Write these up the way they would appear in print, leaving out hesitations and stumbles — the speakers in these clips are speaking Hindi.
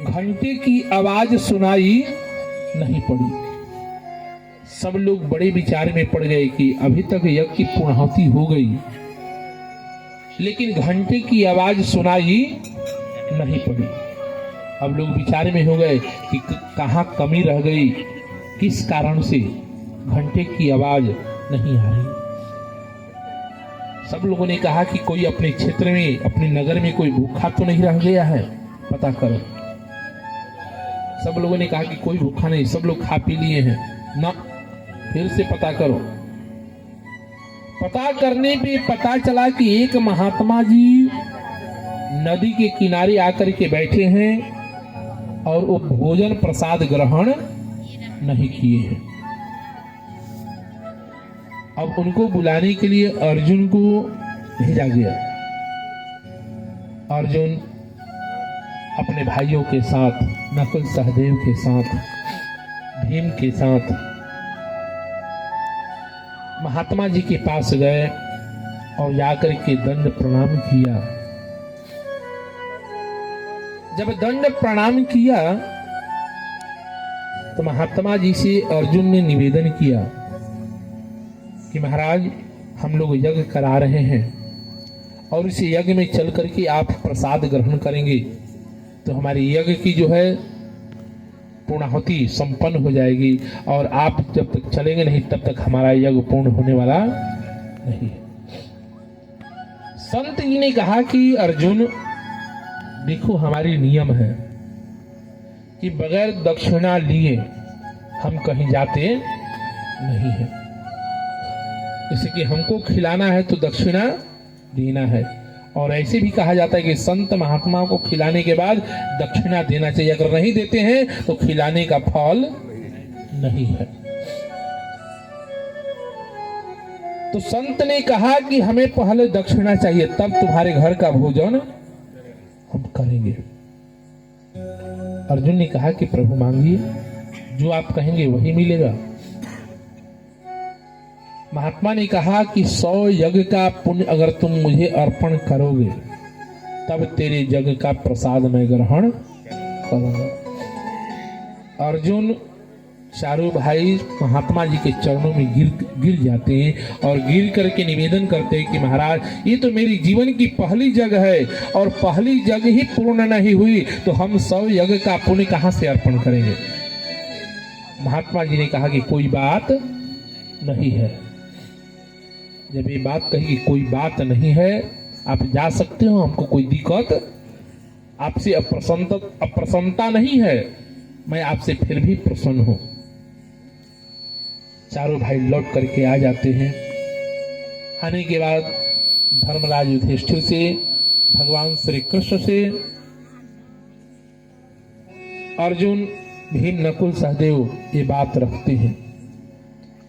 घंटे की आवाज सुनाई नहीं पड़ी। सब लोग बड़े विचार में पड़ गए कि अभी तक यज्ञ की पूर्णाहुति हो गई, लेकिन घंटे की आवाज सुनाई नहीं पड़ी। अब लोग विचार में हो गए कि कहाँ कमी रह गई, किस कारण से घंटे की आवाज नहीं आ रही। सब लोगों ने कहा कि कोई अपने क्षेत्र में, अपने नगर में कोई भूखा तो नहीं रह गया है, पता करो। सब लोगों ने कहा कि कोई भूखा नहीं, सब लोग खा पी लिए हैं ना, फिर से पता करो। पता करने पे पता चला कि एक महात्मा जी नदी के किनारे आकर के बैठे हैं और वो भोजन प्रसाद ग्रहण नहीं किए हैं। अब उनको बुलाने के लिए अर्जुन को भेजा गया। अर्जुन अपने भाइयों के साथ, नकुल सहदेव के साथ, भीम के साथ महात्मा जी के पास गए और जाकर के दंड प्रणाम किया। जब दंड प्रणाम किया तो महात्मा जी से अर्जुन ने निवेदन किया कि महाराज, हम लोग यज्ञ करा रहे हैं और इस यज्ञ में चल करके आप प्रसाद ग्रहण करेंगे तो हमारी यज्ञ की जो है पूर्णाहुति संपन्न हो जाएगी, और आप जब तक चलेंगे नहीं तब तक हमारा यज्ञ पूर्ण होने वाला नहीं है। संत जी ने कहा कि अर्जुन देखो, हमारी नियम है कि बगैर दक्षिणा लिए हम कहीं जाते नहीं हैं। जैसे कि हमको खिलाना है तो दक्षिणा देना है, और ऐसे भी कहा जाता है कि संत महात्मा को खिलाने के बाद दक्षिणा देना चाहिए। अगर नहीं देते हैं तो खिलाने का फल नहीं है। तो संत ने कहा कि हमें पहले दक्षिणा चाहिए, तब तुम्हारे घर का भोजन हम करेंगे। अर्जुन ने कहा कि प्रभु मांगिए, जो आप कहेंगे वही मिलेगा। महात्मा ने कहा कि 100 यज्ञ का पुण्य अगर तुम मुझे अर्पण करोगे तब तेरे यज्ञ का प्रसाद मैं ग्रहण करूंगा। अर्जुन चारों भाई महात्मा जी के चरणों में गिर जाते हैं और गिर करके निवेदन करते हैं कि महाराज, ये तो मेरी जीवन की पहली जगह है और पहली जगह ही पूर्ण नहीं हुई तो हम 100 यज्ञ का पुण्य कहां से अर्पण करेंगे। महात्मा जी ने कहा कि कोई बात नहीं है। जब ये बात कही कि कोई बात नहीं है, आप जा सकते हो, हमको कोई दिक्कत, आपसे अप्रसन्नता नहीं है, मैं आपसे फिर भी प्रसन्न हूं। चारों भाई लौट करके आ जाते हैं। आने के बाद धर्मराज युधिष्ठिर से, भगवान श्री कृष्ण से, अर्जुन, भीम, नकुल, सहदेव ये बात रखते हैं।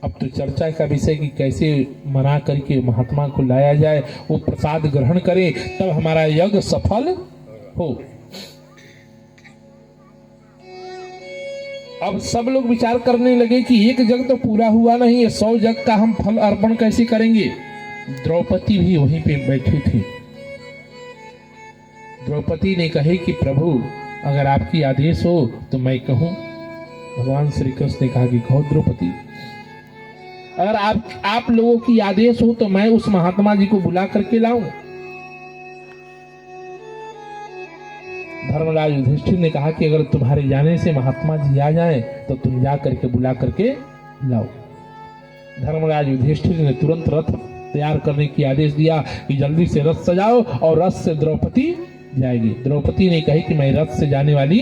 अब तो चर्चा का विषय कि कैसे मना करके महात्मा को लाया जाए, वो प्रसाद ग्रहण करे, तब हमारा यज्ञ सफल हो। अब सब लोग विचार करने लगे कि एक यज्ञ तो पूरा हुआ नहीं है, 100 यज्ञ का हम फल अर्पण कैसे करेंगे। द्रौपदी भी वहीं पे बैठी थी। द्रौपदी ने कहे कि प्रभु, अगर आपकी आदेश हो तो मैं कहूं। भगवान श्री कृष्ण ने कहा कि कहो द्रौपदी, अगर आप लोगों की आदेश हो तो मैं उस महात्मा जी को बुला करके लाऊं। धर्मराज युधिष्ठिर ने कहा कि अगर तुम्हारे जाने से महात्मा जी आ जाएं तो तुम जा करके बुला करके लाओ। धर्मराज युधिष्ठिर ने तुरंत रथ तैयार करने की आदेश दिया कि जल्दी से रथ सजाओ और रथ से द्रौपदी जाएगी। द्रौपदी ने कही कि मैं रथ से जाने वाली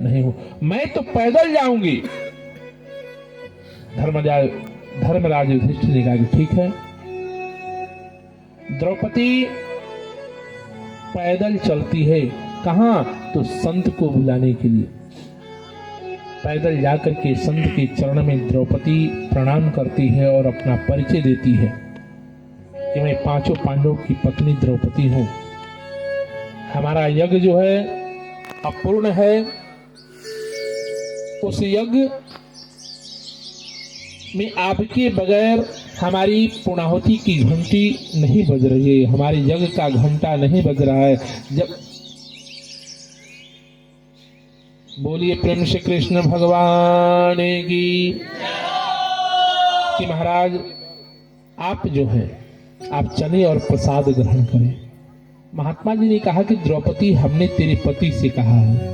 नहीं हूं, मैं तो पैदल जाऊंगी। धर्मराज युधिष्ठिर ने कहा कि ठीक है। द्रौपदी पैदल चलती है, कहां? तो संत को बुलाने के लिए। पैदल जाकर के संत के चरण में द्रौपदी प्रणाम करती है और अपना परिचय देती है कि मैं 5 पांडवों की पत्नी द्रौपदी हूं। हमारा यज्ञ जो है अपूर्ण है, उस यज्ञ में आपके बगैर हमारी पूर्णाहुति की घंटी नहीं बज रही है, हमारे यज्ञ का घंटा नहीं बज रहा है। बोलिए प्रेम से कृष्ण भगवान की। कि महाराज आप जो है आप चले और प्रसाद ग्रहण करें। महात्मा जी ने कहा कि द्रौपदी, हमने तेरे पति से कहा है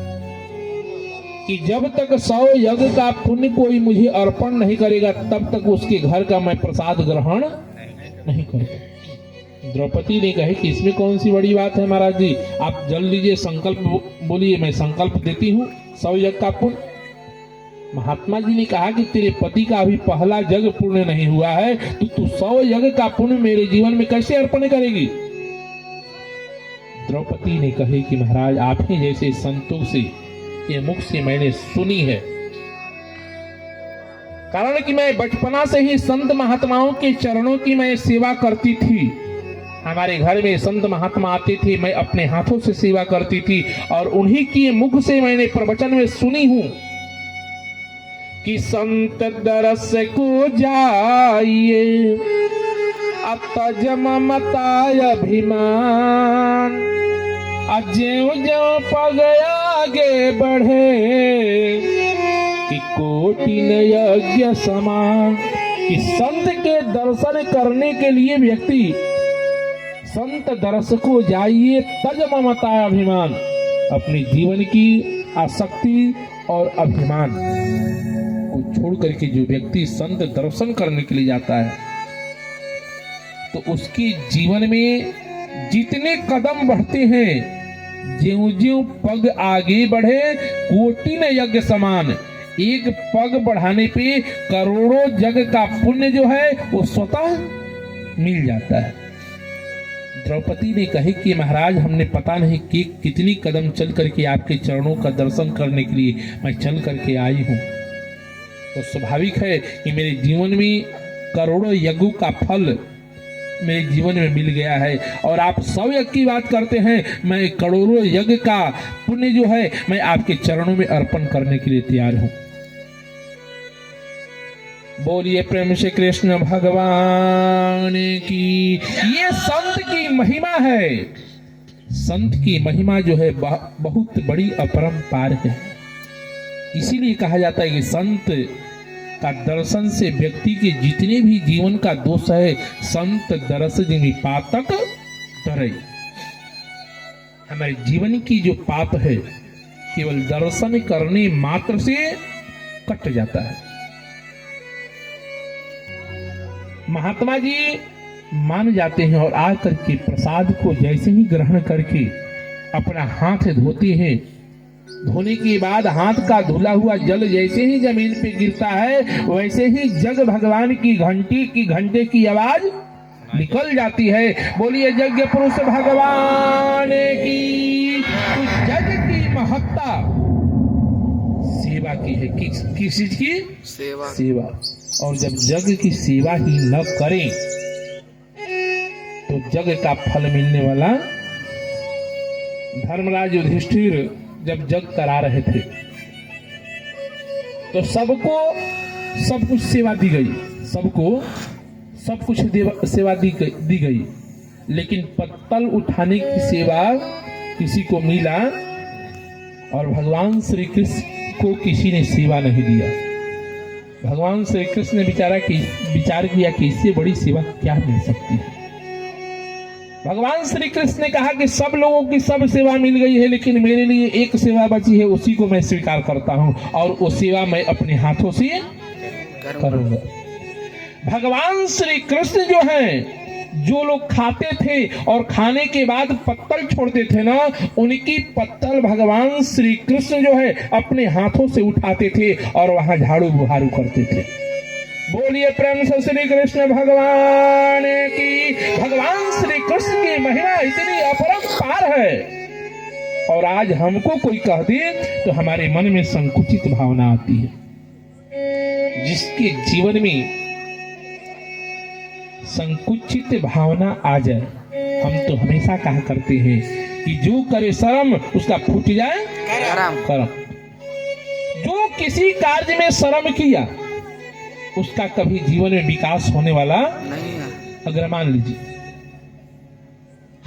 कि जब तक 100 यज्ञ का पुण्य कोई मुझे अर्पण नहीं करेगा तब तक उसके घर का मैं प्रसाद ग्रहण नहीं करूंगा। द्रौपदी ने कहे कि इसमें कौन सी बड़ी बात है महाराज जी, आप जल लीजिए, संकल्प बोलिए, मैं संकल्प देती हूँ 100 यज्ञ का पुण्य। महात्मा जी ने कहा कि तेरे पति का अभी पहला यज्ञ पूर्ण नहीं हुआ है तो तू 100 यज्ञ का पुण्य मेरे जीवन में कैसे अर्पण करेगी। द्रौपदी ने कहे कि महाराज आप ही जैसे संतों से ये मुख से मैंने सुनी है, कारण कि मैं बचपना से ही संत महात्माओं के चरणों की मैं सेवा करती थी। हमारे घर में संत महात्मा आते थे, मैं अपने हाथों से सेवा करती थी और उन्हीं के मुख से मैंने प्रवचन में सुनी हूं कि संत दरस को जाइए अतज ममताय अभिमान, ज्यों ज्यों पग आगे बढ़े कि कोटिन यज्ञ समान। कि संत के दर्शन करने के लिए व्यक्ति संत दरस को जाइए तज ममता अभिमान, अपने जीवन की आसक्ति और अभिमान को छोड़ करके जो व्यक्ति संत दर्शन करने के लिए जाता है तो उसके जीवन में जितने कदम बढ़ते हैं, ज्यों ज्यों पग आगे बढ़े कोटिन यज्ञ समान, एक पग बढ़ाने पे करोड़ों यज्ञ का पुण्य जो है वो स्वतः मिल जाता है। द्रौपदी ने कहे कि महाराज हमने पता नहीं कि कितनी कदम चल करके आपके चरणों का दर्शन करने के लिए मैं चल करके आई हूँ, तो स्वाभाविक है कि मेरे जीवन में करोड़ों यज्ञों का फल मेरे जीवन में मिल गया है और आप 100 यज्ञ की बात करते हैं, मैं करोड़ों यज्ञ का पुण्य जो है मैं आपके चरणों में अर्पण करने के लिए तैयार हूं। बोलिए प्रेम से कृष्ण भगवान की। ये संत की महिमा है, संत की महिमा जो है बहुत बड़ी अपरंपार है। इसीलिए कहा जाता है कि संत का दर्शन से व्यक्ति के जितने भी जीवन का दोष है संत दरस जिमी पातक डरे। हमारे जीवन की जो पाप है केवल दर्शन करने मात्र से कट जाता है। महात्मा जी मान जाते हैं और आकर के प्रसाद को जैसे ही ग्रहण करके अपना हाथ धोते हैं, धोने के बाद हाथ का धुला हुआ जल जैसे ही जमीन पे गिरता है वैसे ही जग भगवान की घंटे की आवाज निकल जाती है। बोलिए यज्ञ पुरुष भगवान की। तो जग की महत्ता सेवा की है। किस चीज की सेवा। और जब जग की सेवा ही न करें तो जग का फल मिलने वाला। धर्मराज युधिष्ठिर जब जग करा रहे थे तो सबको सब कुछ सेवा दी गई, सबको सब कुछ सेवा दी गई, लेकिन पत्तल उठाने की सेवा किसी को मिला और भगवान श्री कृष्ण को किसी ने सेवा नहीं दिया। भगवान श्री कृष्ण ने विचार किया कि इससे बड़ी सेवा क्या मिल सकती है। भगवान श्री कृष्ण ने कहा कि सब लोगों की सब सेवा मिल गई है, लेकिन मेरे लिए एक सेवा बची है, उसी को मैं स्वीकार करता हूं और वो सेवा मैं अपने हाथों से करूंगा। भगवान श्री कृष्ण जो हैं, जो लोग खाते थे और खाने के बाद पत्तल छोड़ते थे ना, उनकी पत्तल भगवान श्री कृष्ण जो है अपने हाथों से उठाते थे और वहां झाड़ू बुहारू करते थे। बोलिए प्रेम से श्री कृष्ण भगवान की। भगवान श्री कृष्ण की महिमा इतनी अपरंपार है और आज हमको कोई कह दे तो हमारे मन में संकुचित भावना आती है। जिसके जीवन में संकुचित भावना आ जाए, हम तो हमेशा कहा करते हैं कि जो करे शर्म उसका फूट जाए कर्म। जो किसी कार्य में शर्म किया उसका कभी जीवन में विकास होने वाला नहीं है। अगर मान लीजिए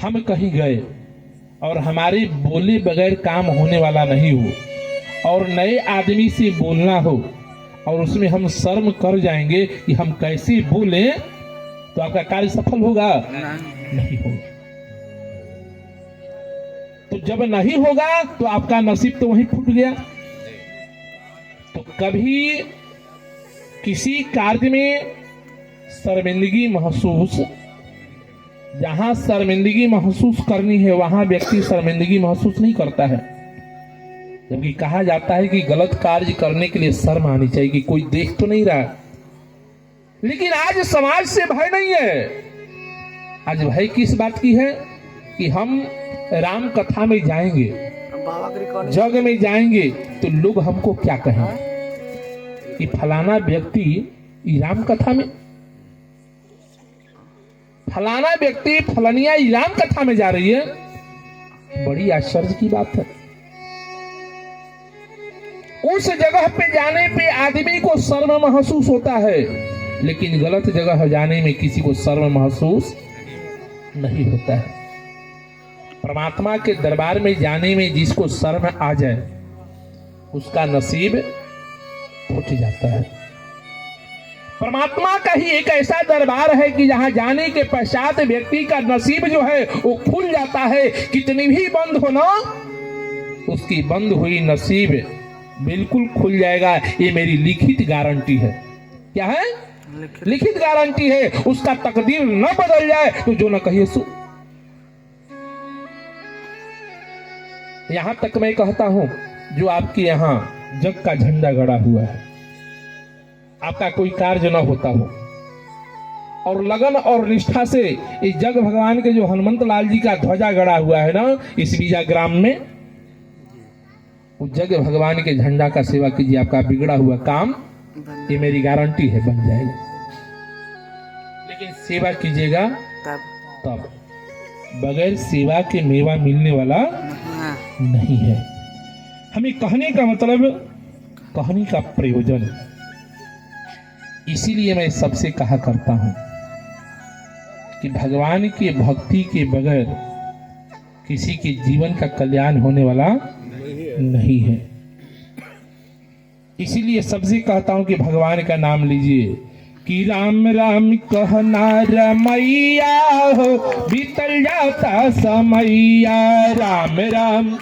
हम कहीं गए और हमारे बोले बगैर काम होने वाला नहीं हो और नए आदमी से बोलना हो और उसमें हम शर्म कर जाएंगे कि हम कैसे बोलें, तो आपका कार्य सफल होगा? नहीं होगा। तो जब नहीं होगा तो आपका नसीब तो वहीं फूट गया। तो कभी किसी कार्य में शर्मिंदगी महसूस, जहां शर्मिंदगी महसूस करनी है वहां व्यक्ति शर्मिंदगी महसूस नहीं करता है, जबकि कहा जाता है कि गलत कार्य करने के लिए शर्म आनी चाहिए कि कोई देख तो नहीं रहा। लेकिन आज समाज से भय नहीं है। आज भय किस बात की है कि हम राम कथा में जाएंगे, जग में जाएंगे तो लोग हमको क्या कहेंगे कि फलाना व्यक्ति राम कथा में, फलाना व्यक्ति फलानिया राम कथा में जा रही है। बड़ी आश्चर्य की बात है। उस जगह पे जाने पे आदमी को शर्म महसूस होता है, लेकिन गलत जगह जाने में किसी को शर्म महसूस नहीं होता है। परमात्मा के दरबार में जाने में जिसको शर्म आ जाए उसका नसीब फूट जाता है। परमात्मा का ही एक ऐसा दरबार है कि जहां जाने के पश्चात व्यक्ति का नसीब जो है वो खुल जाता है। कितनी भी बंद हो ना, उसकी बंद हुई नसीब बिल्कुल खुल जाएगा। ये मेरी लिखित गारंटी है। क्या है? लिखित गारंटी है। उसका तकदीर न बदल जाए तो जो न कहिए सो। यहां तक मैं कहता हूं, जो आपके यहां जग का झंडा गड़ा हुआ है, आपका कोई कार्य न होता हो और लगन और निष्ठा से इस जग भगवान के जो हनुमंत लाल जी का ध्वजा गड़ा हुआ है ना इस बीजा ग्राम में, उस जग भगवान के झंडा का सेवा कीजिए, आपका बिगड़ा हुआ काम, ये मेरी गारंटी है, बन जाएगा। लेकिन सेवा कीजिएगा तब, बगैर सेवा के मेवा मिलने वाला नहीं है। हमें कहने का मतलब, कहने का प्रयोजन, इसीलिए मैं सबसे कहा करता हूं कि भगवान की भक्ति के बगैर किसी के जीवन का कल्याण होने वाला नहीं है। इसीलिए सबसे कहता हूं कि भगवान का नाम लीजिए कि राम राम कहना रमैया हो, बीतल जाता समैया। राम राम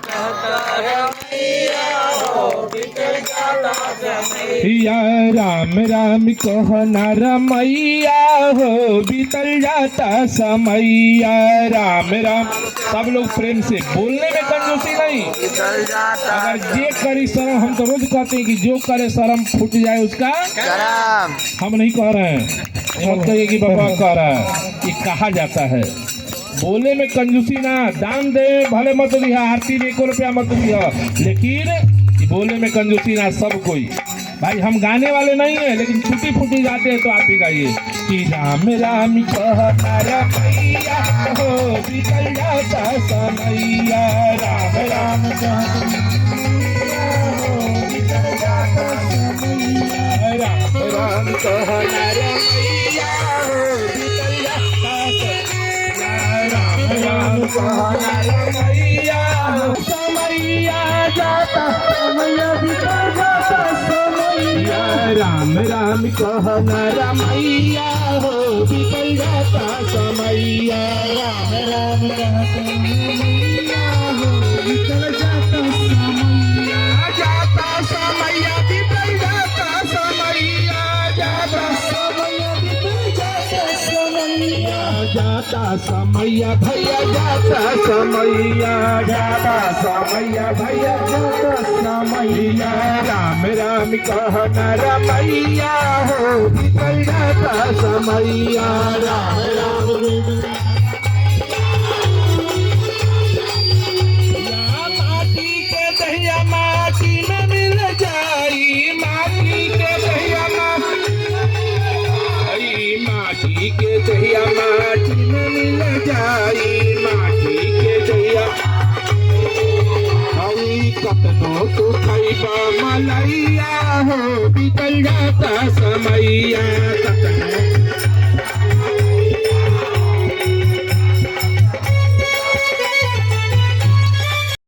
या राम राम कहना रमैया हो, बीतल जाता समैया। राम राम। सब लोग प्रेम से, बोलने में कंजूसी नहीं। अगर जे करी शर्म, हम तो रोज कहते हैं कि जो करे शर्म फूट जाए उसका हम नहीं कह रहे हैं, मत कहिए कि बाबा कह रहा है, ये कहा जाता है। बोले में कंजूसी ना, दान दे भले मत दिया, आरती में 1 रुपया मत दिया, लेकिन बोले में कंजूसी ना। सब कोई भाई, हम गाने वाले नहीं है, लेकिन छुट्टी फूटी जाते हैं तो आप भी गाइए कि राम राम कहना रमैया हो, बीतल जाता समैया। राम राम राम राम कहना रमैया हो, बीतल जाता राम कहना रमैया हो, समैया जाता समैया बीतल जाता समैया। राम राम कहना रमैया हो, बीतल जाता समैया। राम राम कहना रमैया हो, बीतल जाता समैया। जाता समैया बीतल जाता समैया। जाता समैया बीतल जाता समैया। जाता समैया भैया जाता समैया। जाता समैया भैया जाता समैया। राम राम कहना रमैया हो, बीतल जाता समैया। राम राम माटी के दहिया माटी में मिल जाई, माटी के दहिया माटी के दहिया माटी में मिल जाई, माटी के दहिया कतनो तो खैबा मलैया हो, बीतल जाता समैया। कतनो